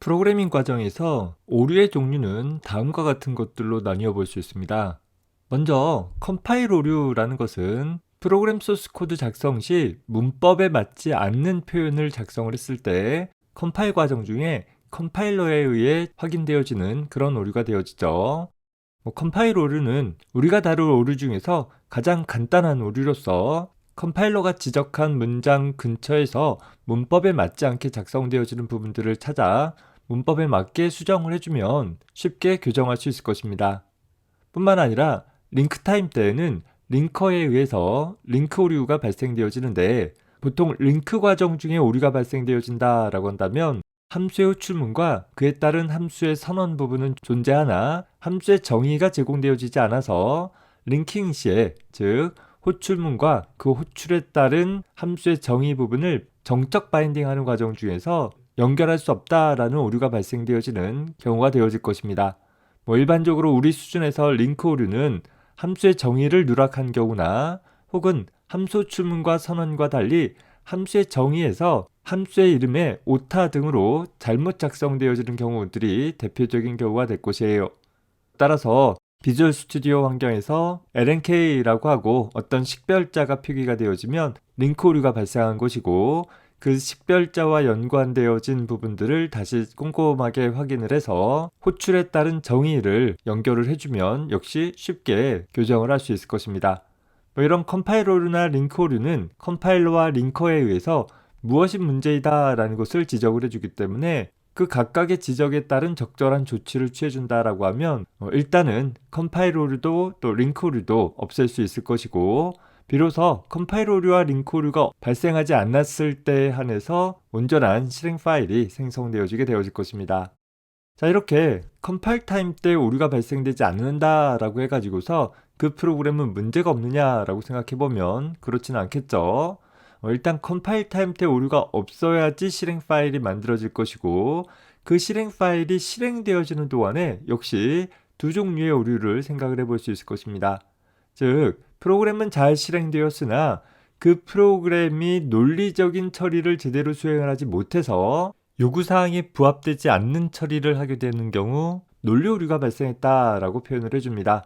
프로그래밍 과정에서 오류의 종류는 다음과 같은 것들로 나뉘어 볼 수 있습니다. 먼저 컴파일 오류라는 것은 프로그램 소스 코드 작성 시 문법에 맞지 않는 표현을 작성을 했을 때 컴파일 과정 중에 컴파일러에 의해 확인되어지는 그런 오류가 되어지죠. 컴파일 오류는 우리가 다룰 오류 중에서 가장 간단한 오류로서 컴파일러가 지적한 문장 근처에서 문법에 맞지 않게 작성되어지는 부분들을 찾아 문법에 맞게 수정을 해주면 쉽게 교정할 수 있을 것입니다. 뿐만 아니라 링크 타임 때에는 링커에 의해서 링크 오류가 발생되어지는데, 보통 링크 과정 중에 오류가 발생되어진다라고 한다면 함수의 호출문과 그에 따른 함수의 선언 부분은 존재하나 함수의 정의가 제공되어지지 않아서 링킹 시에, 즉 호출문과 그 호출에 따른 함수의 정의 부분을 정적 바인딩하는 과정 중에서 연결할 수 없다라는 오류가 발생되어지는 경우가 되어질 것입니다. 일반적으로 우리 수준에서 링크 오류는 함수의 정의를 누락한 경우나 혹은 함수 호출문과 선언과 달리 함수의 정의에서 함수의 이름에 오타 등으로 잘못 작성되어지는 경우들이 대표적인 경우가 될 것이에요. 따라서 비주얼 스튜디오 환경에서 LNK라고 하고 어떤 식별자가 표기가 되어지면 링크 오류가 발생한 것이고, 그 식별자와 연관되어진 부분들을 다시 꼼꼼하게 확인을 해서 호출에 따른 정의를 연결을 해주면 역시 쉽게 교정을 할 수 있을 것입니다. 이런 컴파일 오류나 링크 오류는 컴파일러와 링커에 의해서 무엇이 문제이다 라는 것을 지적을 해주기 때문에 그 각각의 지적에 따른 적절한 조치를 취해준다라고 하면 일단은 컴파일 오류도 또 링크 오류도 없앨 수 있을 것이고, 비로소 컴파일 오류와 링크 오류가 발생하지 않았을 때에 한해서 온전한 실행 파일이 생성되어지게 되어질 것입니다. 자, 이렇게 컴파일 타임 때 오류가 발생되지 않는다라고 해가지고서 그 프로그램은 문제가 없느냐라고 생각해보면 그렇지는 않겠죠. 일단 컴파일 타임 때 오류가 없어야지 실행 파일이 만들어질 것이고, 그 실행 파일이 실행되어지는 동안에 역시 두 종류의 오류를 생각을 해볼 수 있을 것입니다. 즉, 프로그램은 잘 실행되었으나 그 프로그램이 논리적인 처리를 제대로 수행을 하지 못해서 요구사항에 부합되지 않는 처리를 하게 되는 경우 논리 오류가 발생했다라고 표현을 해줍니다.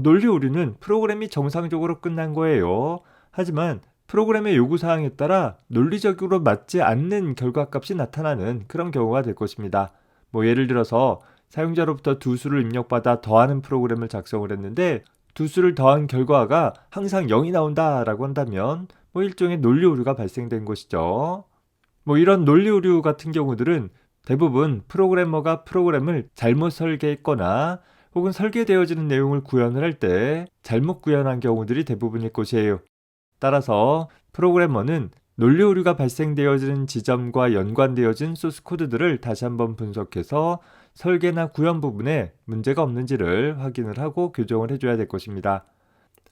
논리 오류는 프로그램이 정상적으로 끝난 거예요. 하지만 프로그램의 요구사항에 따라 논리적으로 맞지 않는 결과값이 나타나는 그런 경우가 될 것입니다. 예를 들어서 사용자로부터 두 수를 입력받아 더하는 프로그램을 작성을 했는데 두 수를 더한 결과가 항상 0이 나온다라고 한다면 일종의 논리 오류가 발생된 것이죠. 이런 논리 오류 같은 경우들은 대부분 프로그래머가 프로그램을 잘못 설계했거나 혹은 설계되어지는 내용을 구현을 할 때 잘못 구현한 경우들이 대부분일 것이에요. 따라서 프로그래머는 논리 오류가 발생되어지는 지점과 연관되어진 소스 코드들을 다시 한번 분석해서 설계나 구현 부분에 문제가 없는지를 확인을 하고 교정을 해줘야 될 것입니다.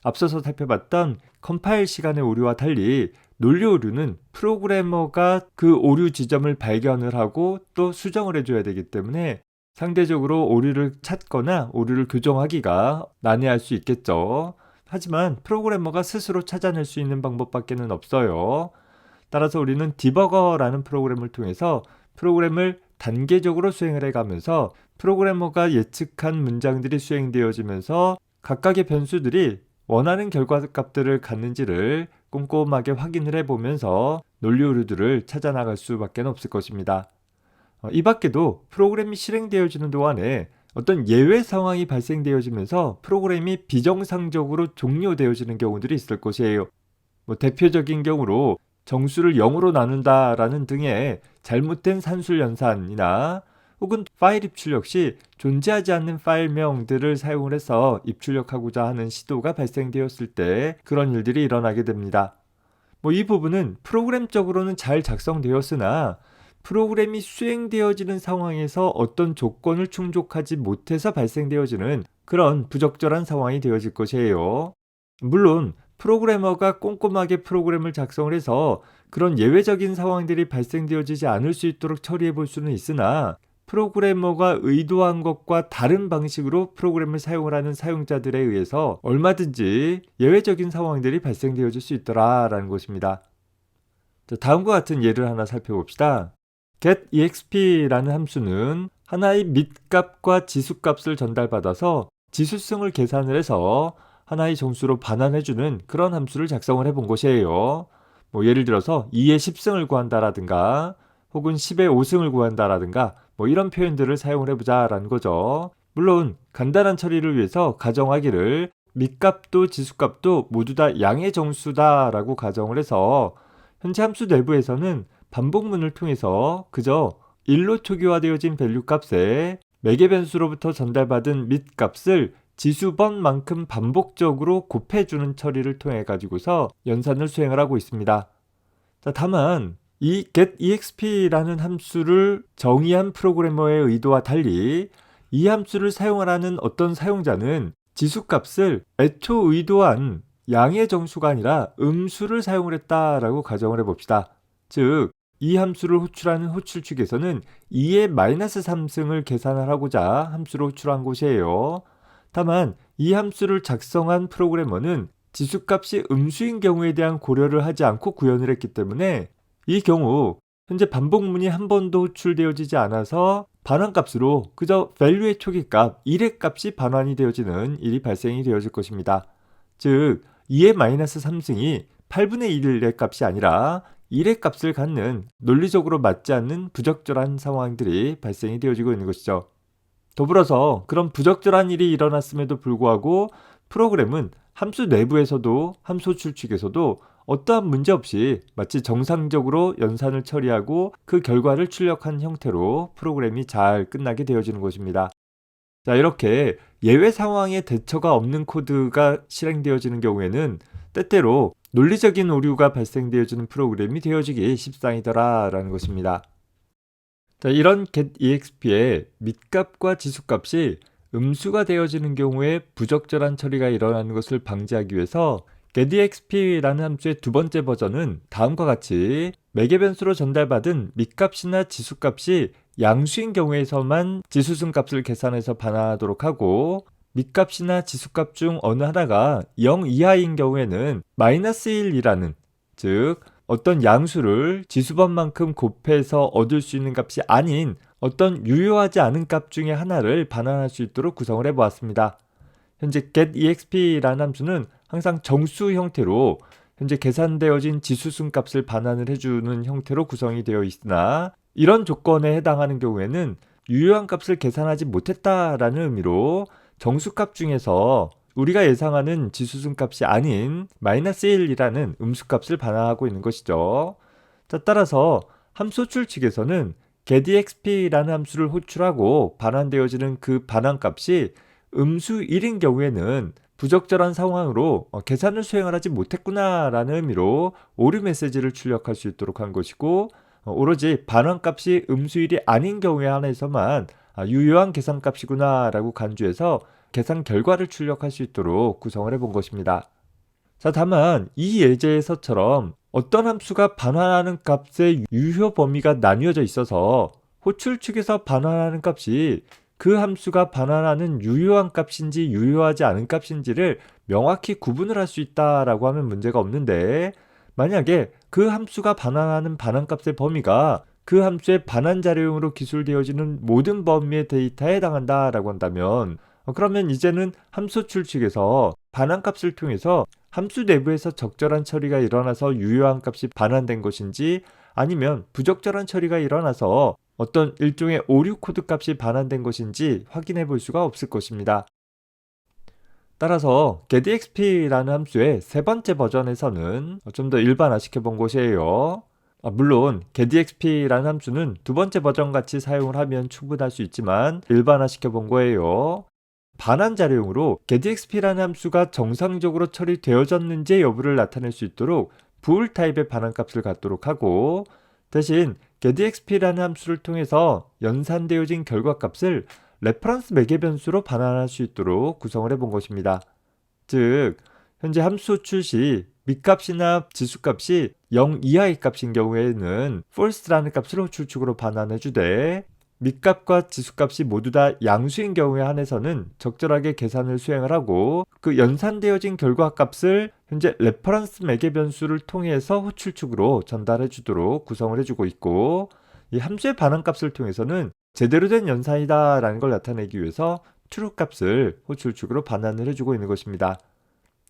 앞서서 살펴봤던 컴파일 시간의 오류와 달리 논리 오류는 프로그래머가 그 오류 지점을 발견을 하고 또 수정을 해줘야 되기 때문에 상대적으로 오류를 찾거나 오류를 교정하기가 난해할 수 있겠죠. 하지만 프로그래머가 스스로 찾아낼 수 있는 방법밖에는 없어요. 따라서 우리는 디버거라는 프로그램을 통해서 프로그램을 단계적으로 수행을 해가면서 프로그래머가 예측한 문장들이 수행되어지면서 각각의 변수들이 원하는 결과값들을 갖는지를 꼼꼼하게 확인을 해보면서 논리 오류들을 찾아나갈 수밖에 없을 것입니다. 이 밖에도 프로그램이 실행되어지는 동안에 어떤 예외 상황이 발생되어지면서 프로그램이 비정상적으로 종료되어지는 경우들이 있을 것이에요. 대표적인 경우로 정수를 0으로 나눈다라는 등의 잘못된 산술 연산이나 혹은 파일 입출력 시 존재하지 않는 파일명들을 사용을 해서 입출력하고자 하는 시도가 발생되었을 때 그런 일들이 일어나게 됩니다. 이 부분은 프로그램적으로는 잘 작성되었으나 프로그램이 수행되어지는 상황에서 어떤 조건을 충족하지 못해서 발생되어지는 그런 부적절한 상황이 되어질 것이에요. 물론 프로그래머가 꼼꼼하게 프로그램을 작성을 해서 그런 예외적인 상황들이 발생되어지지 않을 수 있도록 처리해 볼 수는 있으나 프로그래머가 의도한 것과 다른 방식으로 프로그램을 사용을 하는 사용자들에 의해서 얼마든지 예외적인 상황들이 발생되어질 수 있더라라는 것입니다. 다음과 같은 예를 하나 살펴봅시다. getExp라는 함수는 하나의 밑값과 지수값을 전달받아서 지수성을 계산을 해서 하나의 정수로 반환해주는 그런 함수를 작성을 해본 것이에요. 예를 들어서 2의 10승을 구한다라든가 혹은 10의 5승을 구한다라든가 이런 표현들을 사용을 해보자라는 거죠. 물론 간단한 처리를 위해서 가정하기를 밑값도 지수값도 모두 다 양의 정수다라고 가정을 해서 현재 함수 내부에서는 반복문을 통해서 그저 1로 초기화되어진 밸류 값에 매개 변수로부터 전달받은 밑값을 지수번만큼 반복적으로 곱해주는 처리를 통해 가지고서 연산을 수행을 하고 있습니다. 자, 다만 이 getExp라는 함수를 정의한 프로그래머의 의도와 달리 이 함수를 사용하라는 어떤 사용자는 지수값을 애초 의도한 양의 정수가 아니라 음수를 사용을 했다라고 가정을 해봅시다. 즉, 이 함수를 호출하는 호출축에서는 2의 마이너스 3승을 계산을 하고자 함수를 호출한 것이에요. 다만 이 함수를 작성한 프로그래머는 지수값이 음수인 경우에 대한 고려를 하지 않고 구현을 했기 때문에 이 경우 현재 반복문이 한 번도 호출되어지지 않아서 반환값으로 그저 value의 초기값 1의 값이 반환이 되어지는 일이 발생이 되어질 것입니다. 즉 2의 마이너스 3승이 8분의 1의 값이 아니라 1의 값을 갖는 논리적으로 맞지 않는 부적절한 상황들이 발생이 되어지고 있는 것이죠. 더불어서 그런 부적절한 일이 일어났음에도 불구하고 프로그램은 함수 내부에서도 함수 출축에서도 어떠한 문제 없이 마치 정상적으로 연산을 처리하고 그 결과를 출력한 형태로 프로그램이 잘 끝나게 되어지는 것입니다. 자, 이렇게 예외 상황에 대처가 없는 코드가 실행되어지는 경우에는 때때로 논리적인 오류가 발생되어지는 프로그램이 되어지기 십상이더라 라는 것입니다. 자, 이런 getExp의 밑값과 지수값이 음수가 되어지는 경우에 부적절한 처리가 일어나는 것을 방지하기 위해서 getExp라는 함수의 두 번째 버전은 다음과 같이 매개 변수로 전달받은 밑값이나 지수값이 양수인 경우에서만 지수승 값을 계산해서 반환하도록 하고 밑값이나 지수값 중 어느 하나가 0 이하인 경우에는 마이너스 1이라는 즉 어떤 양수를 지수번만큼 곱해서 얻을 수 있는 값이 아닌 어떤 유효하지 않은 값 중에 하나를 반환할 수 있도록 구성을 해보았습니다. 현재 getExp라는 함수는 항상 정수 형태로 현재 계산되어진 지수승 값을 반환을 해주는 형태로 구성이 되어 있으나 이런 조건에 해당하는 경우에는 유효한 값을 계산하지 못했다라는 의미로 정수값 중에서 우리가 예상하는 지수승 값이 아닌 마이너스 1이라는 음수값을 반환하고 있는 것이죠. 자, 따라서 함수 호출 측에서는 getExp라는 함수를 호출하고 반환되어지는 그 반환값이 음수 1인 경우에는 부적절한 상황으로 계산을 수행을 하지 못했구나 라는 의미로 오류 메시지를 출력할 수 있도록 한 것이고 오로지 반환값이 음수 1이 아닌 경우에 한해서만 유효한 계산값이구나 라고 간주해서 계산 결과를 출력할 수 있도록 구성을 해본 것입니다. 자, 다만 이 예제에서처럼 어떤 함수가 반환하는 값의 유효 범위가 나뉘어져 있어서 호출 측에서 반환하는 값이 그 함수가 반환하는 유효한 값인지 유효하지 않은 값인지를 명확히 구분을 할 수 있다라고 하면 문제가 없는데 만약에 그 함수가 반환하는 반환값의 범위가 그 함수의 반환 자료용으로 기술되어지는 모든 범위의 데이터에 해당한다라고 한다면 그러면 이제는 함수 출측에서 반환값을 통해서 함수 내부에서 적절한 처리가 일어나서 유효한 값이 반환된 것인지 아니면 부적절한 처리가 일어나서 어떤 일종의 오류 코드 값이 반환된 것인지 확인해 볼 수가 없을 것입니다. 따라서 getExp라는 함수의 세 번째 버전에서는 좀 더 일반화시켜 본 것이에요. 물론 getExp라는 함수는 두 번째 버전 같이 사용을 하면 충분할 수 있지만 일반화시켜 본 거예요. 반환 자료용으로 getExp라는 함수가 정상적으로 처리되어졌는지 여부를 나타낼 수 있도록 bool 타입의 반환값을 갖도록 하고 대신 getExp라는 함수를 통해서 연산되어진 결과값을 레퍼런스 매개 변수로 반환할 수 있도록 구성을 해본 것입니다. 즉 현재 함수 호출 시 밑값이나 지수값이 0 이하의 값인 경우에는 false라는 값을 호출축으로 반환해 주되 밑값과 지수값이 모두 다 양수인 경우에 한해서는 적절하게 계산을 수행을 하고 그 연산되어진 결과값을 현재 레퍼런스 매개 변수를 통해서 호출축으로 전달해 주도록 구성을 해주고 있고 이 함수의 반환값을 통해서는 제대로 된 연산이다라는 걸 나타내기 위해서 true값을 호출축으로 반환을 해주고 있는 것입니다.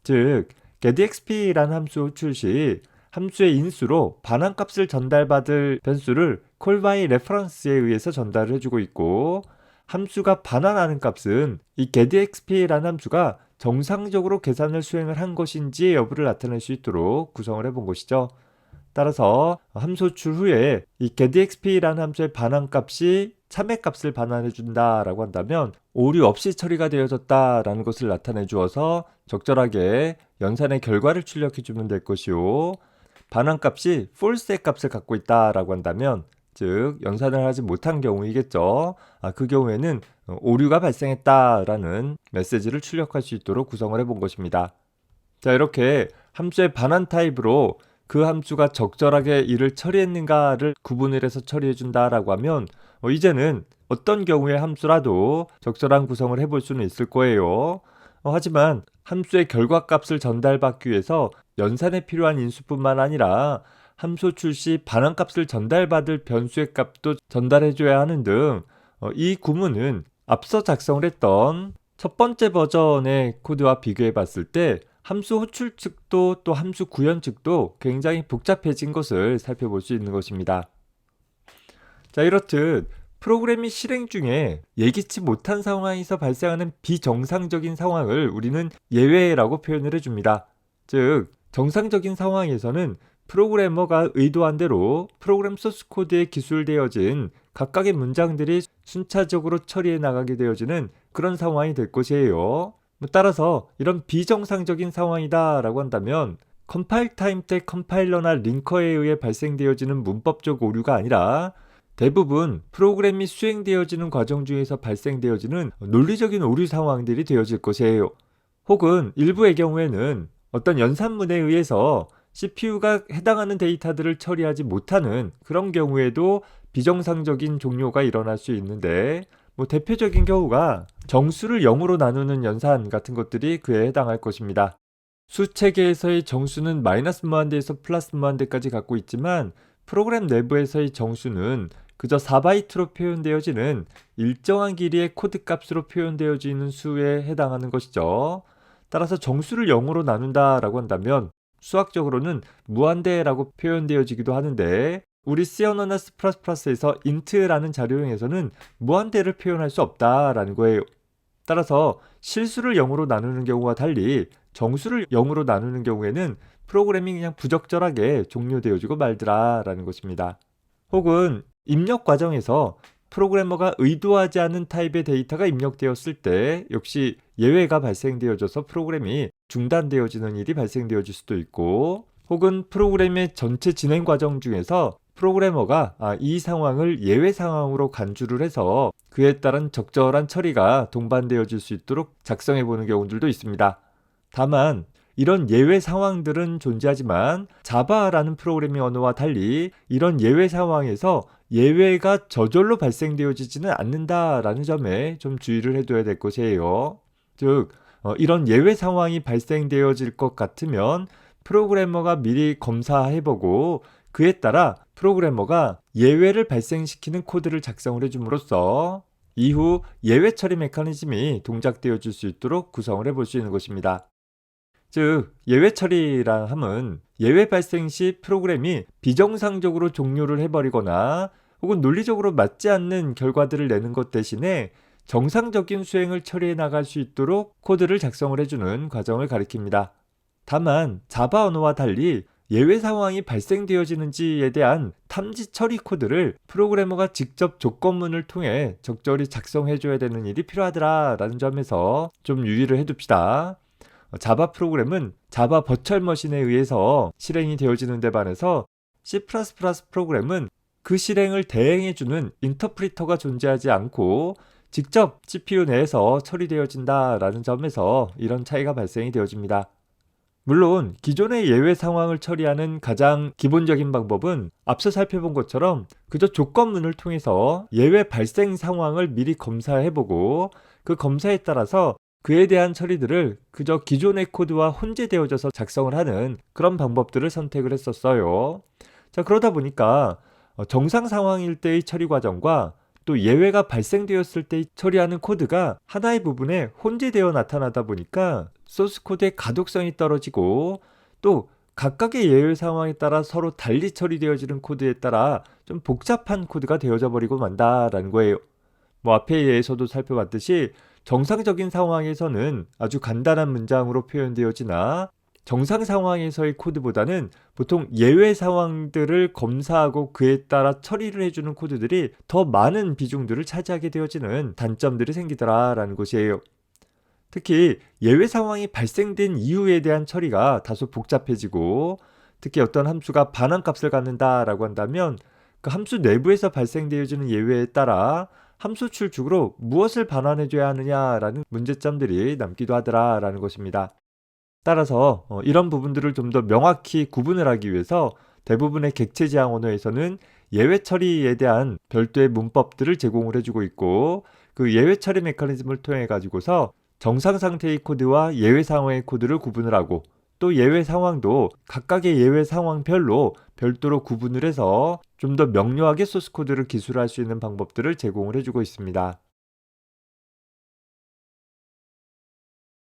즉, getExp라는 함수 호출 시 함수의 인수로 반환값을 전달받을 변수를 callByReference에 의해서 전달을 해주고 있고, 함수가 반환하는 값은 이 getExp라는 함수가 정상적으로 계산을 수행을 한 것인지의 여부를 나타낼 수 있도록 구성을 해본 것이죠. 따라서 함수 호출 후에 이 getExp라는 함수의 반환값이 참외값을 반환해 준다라고 한다면 오류 없이 처리가 되어졌다라는 것을 나타내 주어서 적절하게 연산의 결과를 출력해 주면 될 것이요. 반환값이 false의 값을 갖고 있다라고 한다면 즉 연산을 하지 못한 경우이겠죠. 그 경우에는 오류가 발생했다라는 메시지를 출력할 수 있도록 구성을 해본 것입니다. 자, 이렇게 함수의 반환 타입으로 그 함수가 적절하게 이를 처리했는가를 구분을 해서 처리해 준다라고 하면 이제는 어떤 경우의 함수라도 적절한 구성을 해볼 수는 있을 거예요. 하지만 함수의 결과값을 전달받기 위해서 연산에 필요한 인수뿐만 아니라 함수 호출 시 반환값을 전달받을 변수의 값도 전달해줘야 하는 등 이 구문은 앞서 작성을 했던 첫 번째 버전의 코드와 비교해 봤을 때 함수 호출 측도 또 함수 구현 측도 굉장히 복잡해진 것을 살펴볼 수 있는 것입니다. 자, 이렇듯 프로그램이 실행 중에 예기치 못한 상황에서 발생하는 비정상적인 상황을 우리는 예외라고 표현을 해줍니다. 즉, 정상적인 상황에서는 프로그래머가 의도한 대로 프로그램 소스 코드에 기술되어진 각각의 문장들이 순차적으로 처리해 나가게 되어지는 그런 상황이 될 것이에요. 따라서 이런 비정상적인 상황이다 라고 한다면 컴파일 타임 때 컴파일러나 링커에 의해 발생되어지는 문법적 오류가 아니라 대부분 프로그램이 수행되어지는 과정 중에서 발생되어지는 논리적인 오류 상황들이 되어질 것이에요. 혹은 일부의 경우에는 어떤 연산문에 의해서 CPU가 해당하는 데이터들을 처리하지 못하는 그런 경우에도 비정상적인 종료가 일어날 수 있는데 대표적인 경우가 정수를 0으로 나누는 연산 같은 것들이 그에 해당할 것입니다. 수체계에서의 정수는 마이너스 무한대에서 플러스 무한대까지 갖고 있지만 프로그램 내부에서의 정수는 그저 4바이트로 표현되어지는 일정한 길이의 코드 값으로 표현되어지는 수에 해당하는 것이죠. 따라서 정수를 0으로 나눈다라고 한다면 수학적으로는 무한대라고 표현되어지기도 하는데 우리 C 언어나 C++에서 int라는 자료형에서는 무한대를 표현할 수 없다라는 거예요. 따라서 실수를 0으로 나누는 경우와 달리 정수를 0으로 나누는 경우에는 프로그램이 그냥 부적절하게 종료되어지고 말더라라는 것입니다. 혹은 입력 과정에서 프로그래머가 의도하지 않은 타입의 데이터가 입력되었을 때 역시 예외가 발생되어져서 프로그램이 중단되어지는 일이 발생되어질 수도 있고, 혹은 프로그램의 전체 진행 과정 중에서 프로그래머가 이 상황을 예외 상황으로 간주를 해서 그에 따른 적절한 처리가 동반되어질 수 있도록 작성해 보는 경우들도 있습니다. 다만 이런 예외 상황들은 존재하지만 자바라는 프로그래밍 언어와 달리 이런 예외 상황에서 예외가 저절로 발생되어지지는 않는다라는 점에 좀 주의를 해둬야 될 것이에요. 즉 이런 예외 상황이 발생되어질 것 같으면 프로그래머가 미리 검사해보고 그에 따라 프로그래머가 예외를 발생시키는 코드를 작성을 해줌으로써 이후 예외 처리 메커니즘이 동작되어질 수 있도록 구성을 해볼 수 있는 것입니다. 즉 예외 처리라 함은 예외 발생 시 프로그램이 비정상적으로 종료를 해버리거나 혹은 논리적으로 맞지 않는 결과들을 내는 것 대신에 정상적인 수행을 처리해 나갈 수 있도록 코드를 작성을 해주는 과정을 가리킵니다. 다만 자바 언어와 달리 예외 상황이 발생되어지는지에 대한 탐지 처리 코드를 프로그래머가 직접 조건문을 통해 적절히 작성해줘야 되는 일이 필요하더라라는 점에서 좀 유의를 해둡시다. 자바 프로그램은 자바 버추얼 머신에 의해서 실행이 되어지는 데 반해서 C++ 프로그램은 그 실행을 대행해주는 인터프리터가 존재하지 않고 직접 CPU 내에서 처리되어진다라는 점에서 이런 차이가 발생이 되어집니다. 물론 기존의 예외 상황을 처리하는 가장 기본적인 방법은 앞서 살펴본 것처럼 그저 조건문을 통해서 예외 발생 상황을 미리 검사해보고 그 검사에 따라서 그에 대한 처리들을 그저 기존의 코드와 혼재되어져서 작성을 하는 그런 방법들을 선택을 했었어요. 자, 그러다 보니까 정상 상황일 때의 처리 과정과 또 예외가 발생되었을 때 처리하는 코드가 하나의 부분에 혼재되어 나타나다 보니까 소스 코드의 가독성이 떨어지고 또 각각의 예외 상황에 따라 서로 달리 처리되어지는 코드에 따라 좀 복잡한 코드가 되어져 버리고 만다라는 거예요. 앞의 예에서도 살펴봤듯이 정상적인 상황에서는 아주 간단한 문장으로 표현되어지나 정상 상황에서의 코드보다는 보통 예외 상황들을 검사하고 그에 따라 처리를 해주는 코드들이 더 많은 비중들을 차지하게 되어지는 단점들이 생기더라라는 것이에요. 특히 예외 상황이 발생된 이유에 대한 처리가 다소 복잡해지고 특히 어떤 함수가 반환값을 갖는다라고 한다면 그 함수 내부에서 발생되어지는 예외에 따라 함수 출축으로 무엇을 반환해줘야 하느냐라는 문제점들이 남기도 하더라라는 것입니다. 따라서 이런 부분들을 좀 더 명확히 구분을 하기 위해서 대부분의 객체 지향 언어에서는 예외 처리에 대한 별도의 문법들을 제공을 해주고 있고 그 예외 처리 메커니즘을 통해 가지고서 정상 상태의 코드와 예외 상황의 코드를 구분을 하고 또 예외 상황도 각각의 예외 상황별로 별도로 구분을 해서 좀 더 명료하게 소스 코드를 기술할 수 있는 방법들을 제공을 해주고 있습니다.